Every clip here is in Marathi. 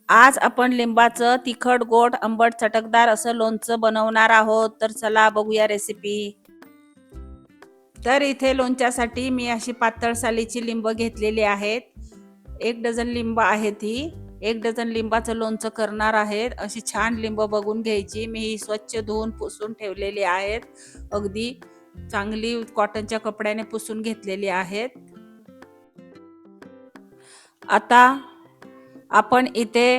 आज आपण लिंबाचं तिखट गोड आंबट चटकदार असं लोणचं बनवणार आहोत. तर चला बघूया रेसिपी. तर इथे लोणच्यासाठी मी अशी पातळ सालीची लिंब घेतलेली आहेत. 1 डझन लिंब आहेत ही. 1 डझन लिंबाचं लोणचं करणार आहेत. अशी छान लिंब बघून घ्यायची. मी ही स्वच्छ धुवून पुसून ठेवलेली आहेत. अगदी चांगली कॉटनच्या कपड्याने पुसून घेतलेली आहेत. आता आपण इथे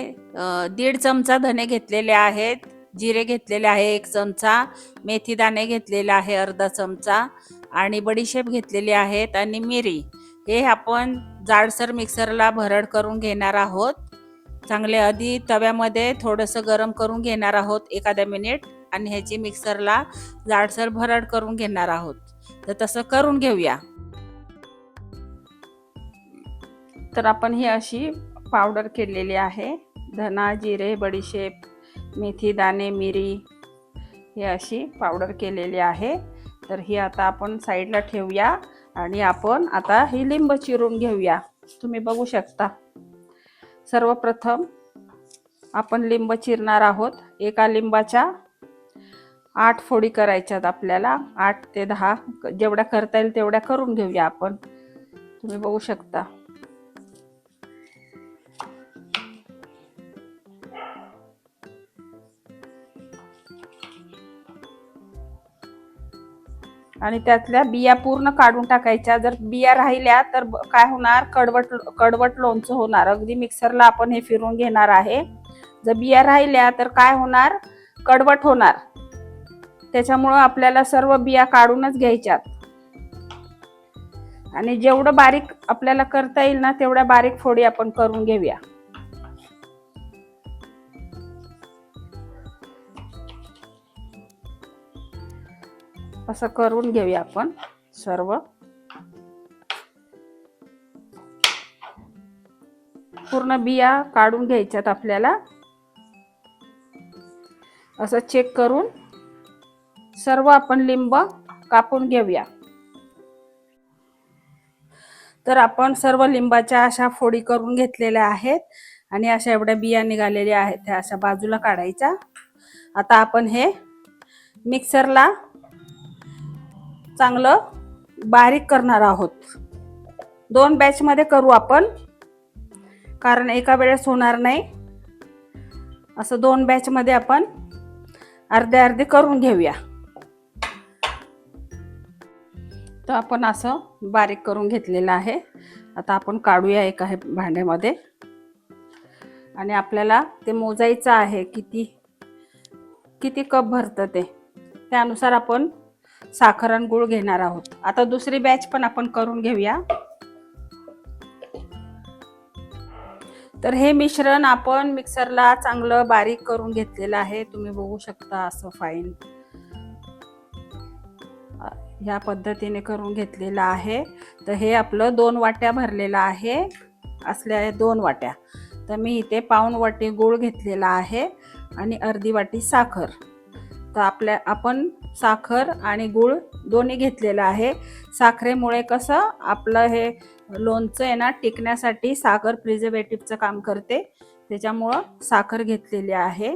1.5 चमचा धने घेतलेले आहेत, जिरे घेतलेले आहे 1 चमचा, मेथी दाणे घेतलेले आहे अर्धा चमचा आणि बडीशेप घेतलेली आहेत आणि मिरी. हे आपण जाडसर मिक्सरला भरड करून घेणार आहोत. चांगले आधी तव्यामध्ये थोडंसं गरम करून घेणार आहोत एखाद्या मिनिट आणि ह्याची मिक्सरला जाडसर भरड करून घेणार आहोत. तर तसं करून घेऊया. तर आपण ही अशी पावडर केलेली आहे. धना, जिरे, बडीशेप, मेथी दाणे, मिरी ही अशी पावडर केलेली आहे. तर ही आता आपण साईडला ठेवूया आणि आपण आता ही लिंब चिरून घेऊया. तुम्ही बघू शकता. सर्वप्रथम आपण लिंब चिरणार आहोत. एका लिंबाच्या 8 फोडी करायच्यात आपल्याला. 8 ते 10 जेवढ्या करता येईल तेवढ्या करून घेऊया आपण. तुम्ही बघू शकता. आणि त्यातल्या बिया पूर्ण काढून टाकायच्या. जर बिया राहिल्या तर काय होणार, कडवट लोणचं होणार. अगदी मिक्सरला आपण हे फिरवून घेणार आहे. जर बिया राहिल्या तर काय होणार, कडवट होणार. त्याच्यामुळं आपल्याला सर्व बिया काढूनच घ्यायच्यात आणि जेवढं बारीक आपल्याला करता येईल ना तेवढ्या बारीक फोडी आपण करून घेऊया. असं करून घेऊया आपण सर्व. पूर्ण बिया काढून घ्यायच्यात आपल्याला. असं चेक करून सर्व आपण लिंब कापून घेऊया. तर आपण सर्व लिंबाच्या अशा फोडी करून घेतलेल्या आहेत आणि अशा एवढ्या बिया निघालेल्या आहेत त्या अशा बाजूला काढायच्या. आता आपण हे मिक्सरला चांगलं बारीक करणार आहोत. 2 बॅच मध्ये करू आपण, कारण एका वेळेस होणार नाही. असं 2 बॅच मध्ये आपण अर्धे अर्धे करून घेऊया. तर आपण असं बारीक करून घेतलेलं आहे. आता आपण काढूया एका हे भांड्यामध्ये आणि आपल्याला ते मोजायचं आहे किती कप भरतं ते. त्यानुसार आपण साखर आणि गूळ घेणार आहोत. आता दुसरी बॅच पण आपण करून घेऊया. तर हे मिश्रण आपण मिक्सरला चांगलं बारीक करून घेतलेलं आहे. तुम्ही बघू शकता असं फाईन ह्या पद्धतीने करून घेतलेलं आहे. तर हे आपलं 2 वाट्या भरलेलं आहे. असल्या आहे 2 वाट्या. तर मी इथे पाऊण वाटी गूळ घेतलेला आहे आणि अर्धी वाटी साखर. तर आपण साखर आणि गूळ दोन्ही घेतलेलं आहे. साखरेमुळे कसं आपलं हे लोणचं आहे ना टिकण्यासाठी साखर प्रिझर्वेटिव्हचं काम करते. त्याच्यामुळं साखर घेतलेली आहे.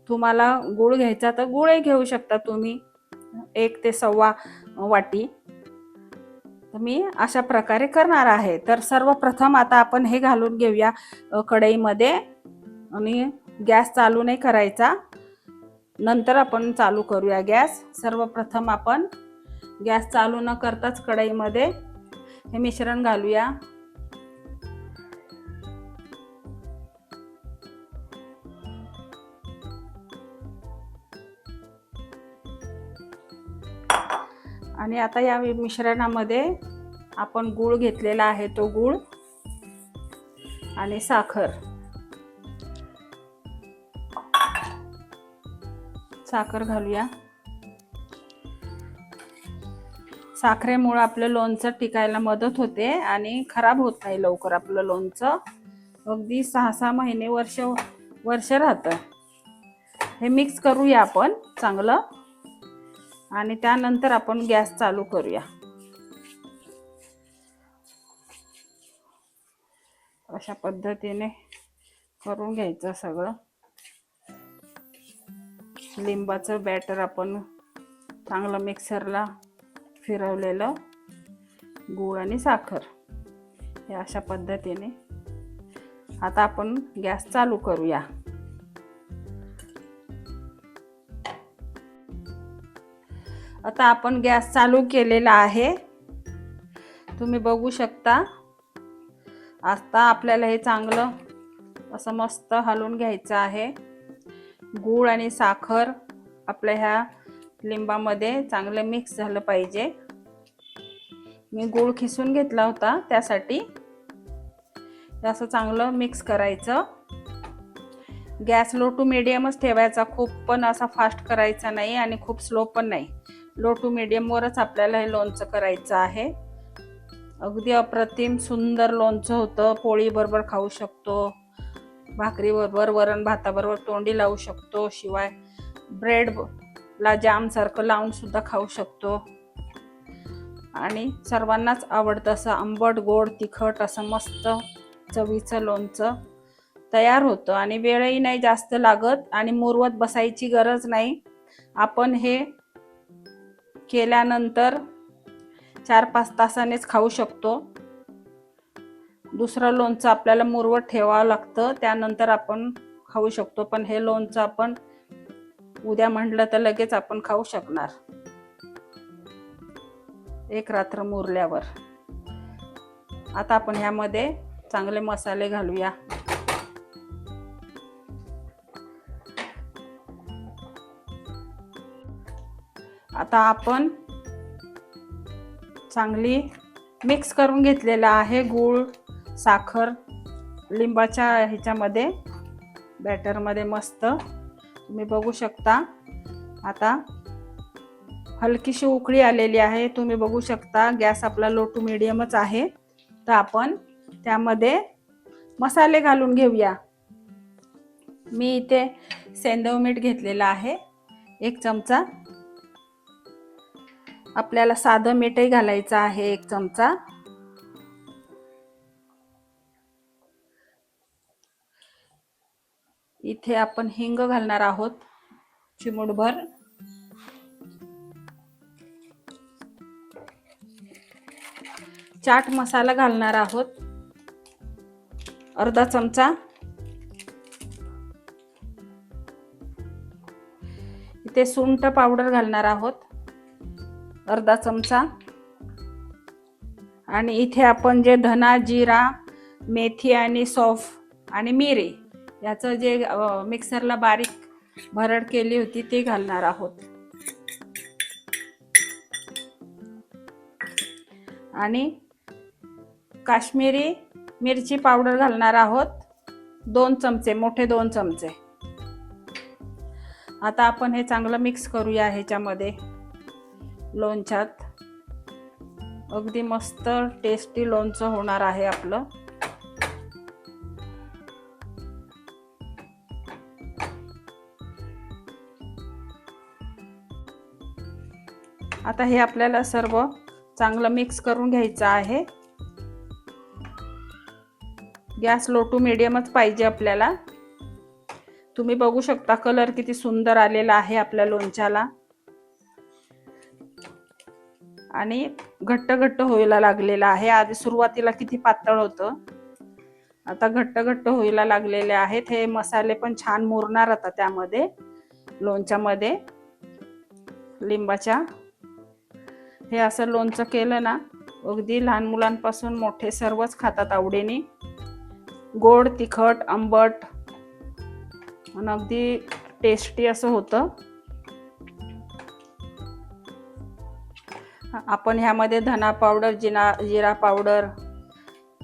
तुम्हाला गूळ घ्यायचा तर गूळही घेऊ शकता तुम्ही, 1 ते 1.25 वाटी. तर मी अशा प्रकारे करणार आहे. तर सर्वप्रथम आता आपण हे घालून घेऊया कढईमध्ये आणि गॅस चालू नाही करायचा. नंतर आपण चालू करूया गॅस. सर्वप्रथम आपण गॅस चालू न करताच कढईमध्ये हे मिश्रण घालूया. आणि आता या मिश्रणामध्ये आपण गूळ घेतलेला आहे, तो गूळ आणि साखर घालूया. साखरेमुळे आपलं लोणचं टिकायला मदत होते आणि खराब होत नाही लवकर आपलं लोणचं. अगदी 6-6 महिने वर्ष राहतं. हे मिक्स करूया आपण चांगलं आणि त्यानंतर आपण गॅस चालू करूया. अशा पद्धतीने करून घ्यायचं सगळं. लिंबाचं बॅटर आपण चांगलं मिक्सरला फिरवलेलं, गूळ आणि साखर हे अशा पद्धतीने. आता आपण गॅस चालू करूया. आता आपण गॅस चालू केलेला आहे, तुम्ही बघू शकता. आता आपल्याला हे चांगलं असं मस्त हलवून घ्यायचं आहे. गूळ आणि साखर आपल्या ह्या लिंबामध्ये चांगलं मिक्स झालं पाहिजे. मी गूळ खिसून घेतला होता, त्यासाठी असं चांगलं मिक्स करायचं. गॅस लो टू मीडियमच ठेवायचा, खूप पण असा फास्ट करायचा नाही आणि खूप स्लो पण नाही. लो टू मीडियमवरच आपल्याला हे लोणचं करायचं आहे. अगदी अप्रतिम सुंदर लोणचं होतं. पोळी बरोबर खाऊ शकतो, भाकरी बरोबर, वरण भाताबरोबर तोंडी लावू शकतो, शिवाय ब्रेडला जाम सारखं लावून सुद्धा खाऊ शकतो. आणि सर्वांनाच आवडतं असं आंबट गोड तिखट असं मस्त चवीचं लोणचं तयार होतं. आणि वेळही नाही जास्त लागत आणि मुरवत बसायची गरज नाही. आपण हे केल्यानंतर 4-5 तासानेच खाऊ शकतो. दुसरं लोणचं आपल्याला मुरवत ठेवावं लागतं, त्यानंतर आपण खाऊ शकतो. पण हे लोणचं आपण उद्या म्हटलं तर लगेच आपण खाऊ शकणार, एक रात्र मुरल्यावर. आता आपण ह्यामध्ये चांगले मसाले घालूया. आता आपण चांगली मिक्स करून घेतलेला आहे गूळ साखर लिंबाच्या ह्याच्यामध्ये, बॅटरमध्ये मस्त तुम्ही बघू शकता. आता हलकीशी उकळी आलेली आहे, तुम्ही बघू शकता. गॅस आपला लो टू मीडियमच आहे. तर आपण त्यामध्ये मसाले घालून घेऊया. मी इथे सेंधव मीठ घेतलेलं आहे 1 चमचा. आपल्याला साधं मीठही घालायचं आहे 1 चमचा. इथे आपण हिंग घालणार आहोत चिमूटभर. चाट मसाला घालणार आहोत अर्धा चमचा. इथे सुंठ पावडर घालणार आहोत अर्धा चमचा. आणि इथे आपण जे धना, जिरा, मेथी आणि सौंफ आणि मिरी याचं जे मिक्सरला बारीक भरड केली होती ते घालणार आहोत. आणि काश्मीरी मिरची पावडर घालणार आहोत 2 चमचे, मोठे 2 चमचे. आता आपण हे चांगलं मिक्स करूया ह्याच्यामध्ये लोणच्यात. अगदी मस्त टेस्टी लोणचं होणार आहे आपलं. आता हे आपल्याला सर्व चांगलं मिक्स करून घ्यायचं आहे. गॅस लो टू मीडियमच पाहिजे आपल्याला. तुम्ही बघू शकता कलर किती सुंदर आलेला आहे आपल्या लोणच्याला. आणि घट्ट घट्ट व्हायला लागलेला आहे. आधी सुरुवातीला किती पातळ होतं, आता घट्ट घट्ट व्हायला लागलेले आहेत. हे मसाले पण छान मुरणार आता त्यामध्ये लोणच्यामध्ये लिंबाच्या. हे असं लोणचं केलं ना, अगदी लहान मुलांपासून मोठे सर्वच खातात आवडीने. गोड तिखट आंबट आणि अगदी टेस्टी असं होतं. आपण ह्यामध्ये धना पावडर, जिरा पावडर,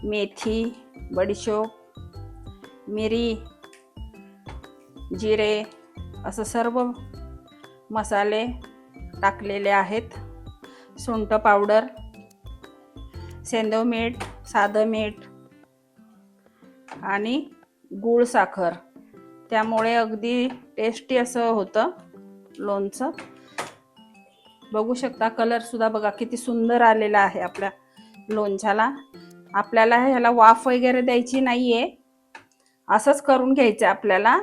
मेथी, बडीशोप, मिरी, जिरे असं सर्व मसाले टाकलेले आहेत. सुंठ पावडर, सेंधव मीठ, साधं मीठ आणि गूळ साखर, त्यामुळे अगदी टेस्टी असं होतं लोणचं. बघू शकता कलर सुद्धा बघा किती सुंदर आलेला आहे आपल्या लोणच्याला. आपल्याला ह्याला वाफ वगैरे द्यायची नाहीये. असंच करून घ्यायचं आपल्याला.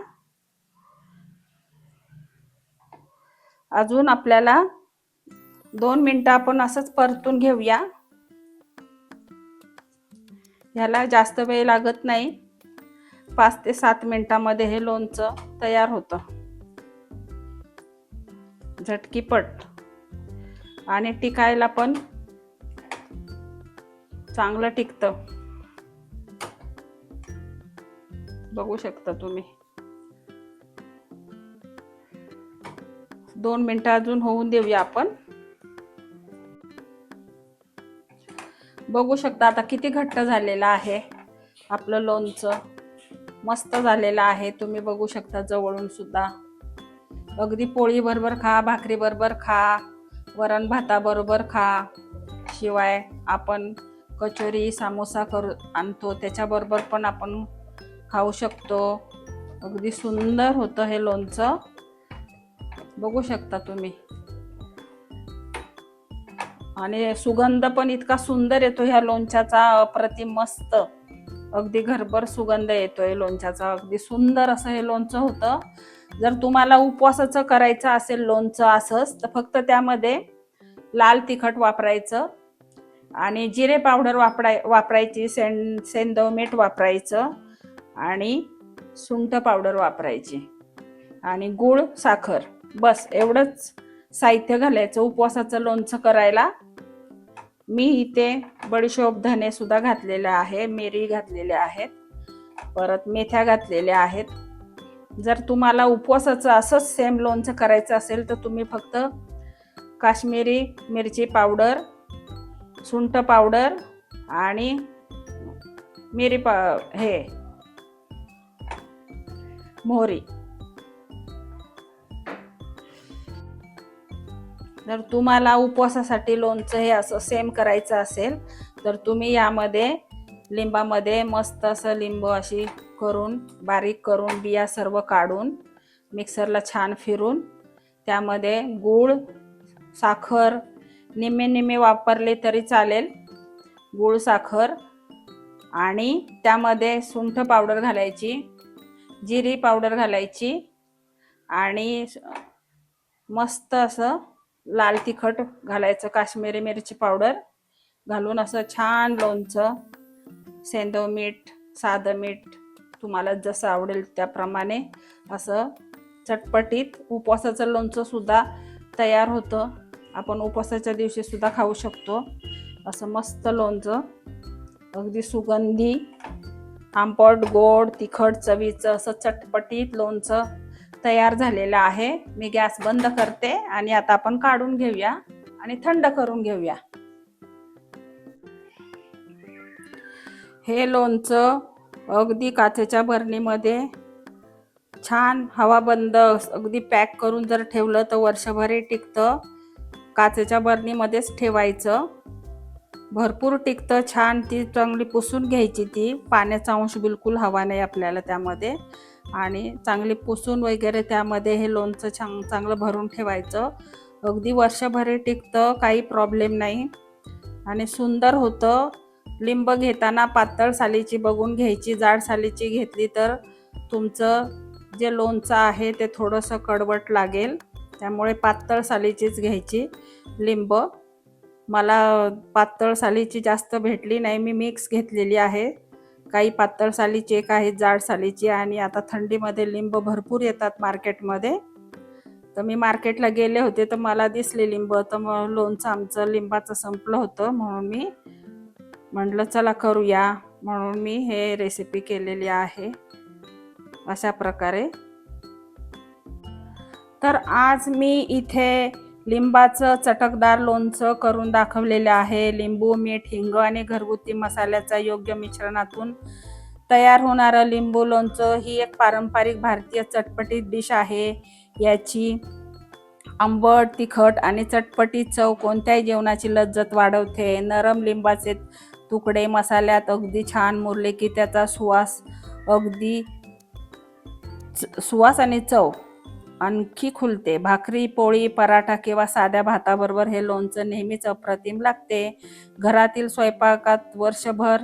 अजून आपल्याला 2 मिनिटं आपण असंच परतून घेऊया. ह्याला जास्त वेळ लागत नाही, 5 ते 7 मिनिटांमध्ये हे लोणचं तयार होतं, झटकीपट, आणि टिकायला पण चांगलं टिकतं. बघू शकता तुम्ही. 2 मिनिटं अजून होऊन देऊया आपण. बघू शकता आता किती घट्ट झालेलं आहे आपलं लोणचं. मस्त झालेलं आहे, तुम्ही बघू शकता जवळून सुद्धा. अगदी पोळी बरोबर खा, भाकरी बरोबर खा, वरण भाताबरोबर खा, शिवाय आपण कचोरी समोसा आणतो त्याच्याबरोबर पण आपण खाऊ शकतो. अगदी सुंदर होतं हे लोणचं, बघू शकता तुम्ही. आणि सुगंध पण इतका सुंदर येतो ह्या लोणच्याचा, अप्रतिम मस्त, अगदी घरभर सुगंध येतोय लोणच्याचा. अगदी सुंदर असं हे लोणचं होतं. जर तुम्हाला उपवासाचं करायचं असेल लोणचं असंच, तर फक्त त्यामध्ये लाल तिखट वापरायचं आणि जिरे पावडर वापरायची, सेंदव मीठ वापरायचं आणि सुंठ पावडर वापरायची आणि गूळ, साखर, बस एवढंच साहित्य घालायचं उपवासाचं लोणचं करायला. मी इथे बडीशोप, धने सुद्धा घातलेले आहे, मिरी घातलेले आहेत, परत मेथ्या घातलेल्या आहेत. जर तुम्हाला उपवासाचं असंच सेम लोणचं करायचं असेल तर तुम्ही फक्त काश्मीरी मिरची पावडर, सुंठ पावडर आणि मोहरी. जर तुम्हाला उपवासासाठी लोणचं हे असं सेम करायचं असेल तर तुम्ही यामध्ये लिंबामध्ये मस्त असं लिंबू अशी करून बारीक करून बिया सर्व काढून मिक्सरला छान फिरून त्यामध्ये गूळ, साखर निम्मे निम्मे वापरले तरी चालेल, गूळ, साखर, आणि त्यामध्ये सुंठ पावडर घालायची, जिरी पावडर घालायची आणि मस्त असं लाल तिखट घालायचं, काश्मीरी मिरची पावडर घालून असं छान लोणचं, सेंदव मीठ, साधं मीठ तुम्हाला जसं आवडेल त्याप्रमाणे असं चटपटीत उपवासाचं लोणचं सुद्धा तयार होतं. आपण उपवासाच्या दिवशी सुद्धा खाऊ शकतो असं मस्त लोणचं, अगदी सुगंधी, आंबट, गोड, तिखट चवीचं असं चटपटीत लोणचं तयार झालेलं आहे. मी गॅस बंद करते आणि आता आपण काढून घेऊया आणि थंड करून घेऊया. हे लोणचं अगदी काचेच्या बरणीमध्ये छान हवाबंद अगदी पॅक करून जर ठेवलं तर वर्षभर टिकतं. काचेच्या बरणीमध्येच ठेवायचं, भरपूर टिकतं. छान ती चांगली पुसून घ्यायची, ती पाण्याचा अंश बिलकुल हवा नाही आपल्याला त्यामध्ये, आणि चांगली पुसून वगैरे त्यामध्ये हे लोणचं चांगलं भरून ठेवायचं. अगदी वर्षभर टिकतं, काही प्रॉब्लेम नाही आणि सुंदर होतं. लिंब घेताना पातळ सालीची बघून घ्यायची, जाड सालीची घेतली तर तुमचं जे लोणचं आहे ते थोडंसं कडवट लागेल, त्यामुळे पातळ सालीचीच घ्यायची लिंब. मला पातळ सालीची जास्त भेटली नाही, मी मिक्स घेतलेली आहे, काही पातळ सालीची, काही जाड सालीची. आणि आता थंडीमध्ये लिंब भरपूर येतात मार्केटमध्ये, तर मी मार्केटला गेले होते तर मला दिसले लिंब, तर मग लोणचं आमचं लिंबाचं संपलं होतं म्हणून मी म्हटलं चला करूया, म्हणून मी हे रेसिपी केलेली आहे अशा प्रकारे. तर आज मी इथे लिंबाचं चटकदार लोणचं करून दाखवलेलं आहे. लिंबू, मीठ, हिंग आणि घरगुती मसाल्याच्या योग्य मिश्रणातून तयार होणारं लिंबू लोणचं ही एक पारंपरिक भारतीय चटपटीत डिश आहे. याची आंबट, तिखट आणि चटपटीत चव कोणत्याही जेवणाची लज्जत वाढवते. नरम लिंबाचे तुकडे मसाल्यात अगदी छान मुरले की त्याचा सुवास आणि चव आणखी खुलते. भाकरी, पोळी, पराठा किंवा साध्या भाताबरोबर हे लोणचं नेहमीच अप्रतिम लागते. घरातील स्वयंपाकात वर्षभर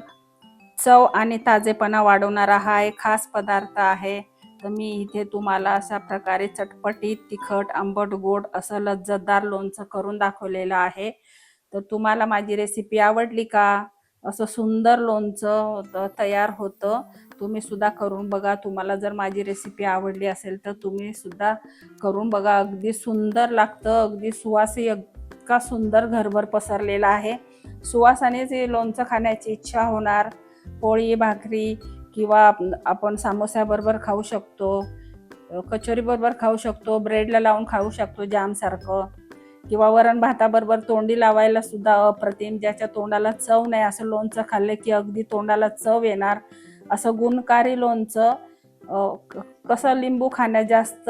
चव आणि ताजेपणा वाढवणारा हा एक खास पदार्थ आहे. तर मी इथे तुम्हाला अशा प्रकारे चटपटीत, तिखट, आंबट, गोड असं लज्जतदार लोणचं करून दाखवलेलं आहे. तर तुम्हाला माझी रेसिपी आवडली का? असं सुंदर लोणचं तयार होतं. तुम्ही सुद्धा करून बघा. तुम्हाला जर माझी रेसिपी आवडली असेल तर तुम्ही सुद्धा करून बघा. अगदी सुंदर लागतं, अगदी सुवासही इतका सुंदर घरभर पसरलेला आहे. सुवासानेच हे लोणचं खाण्याची इच्छा होणार. पोळी भाकरी किंवा आपण समोस्याबरोबर खाऊ शकतो, कचोरीबरोबर खाऊ शकतो, ब्रेडला लावून खाऊ शकतो जामसारखं, किंवा वरण भाताबरोबर तोंडी लावायला सुद्धा अप्रतिम. ज्याच्या तोंडाला चव नाही असं लोणचं खाल्लं की अगदी तोंडाला चव येणार असं गुणकारी लोणचं. कसं लिंबू खाण्यात जास्त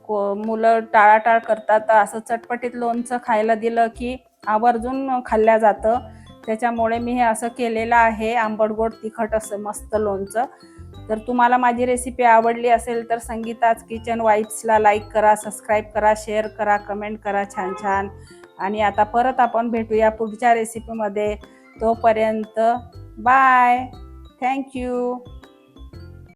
मुलं टाळाटाळ करतात, तर असं चटपटीत लोणचं खायला दिलं की आवर्जून खाल्ल्या जातं. त्याच्यामुळे मी हे असं केलेलं आहे, आंबट गोड तिखट असं मस्त लोणचं. तर तुम्हाला माझी रेसिपी आवडली असेल तर संगीताज किचन वाईब्सला लाईक करा, सबस्क्राईब करा, शेअर करा, कमेंट करा छान छान. आणि आता परत आपण भेटूया पुढच्या रेसिपीमध्ये. तोपर्यंत बाय. थँक्यू.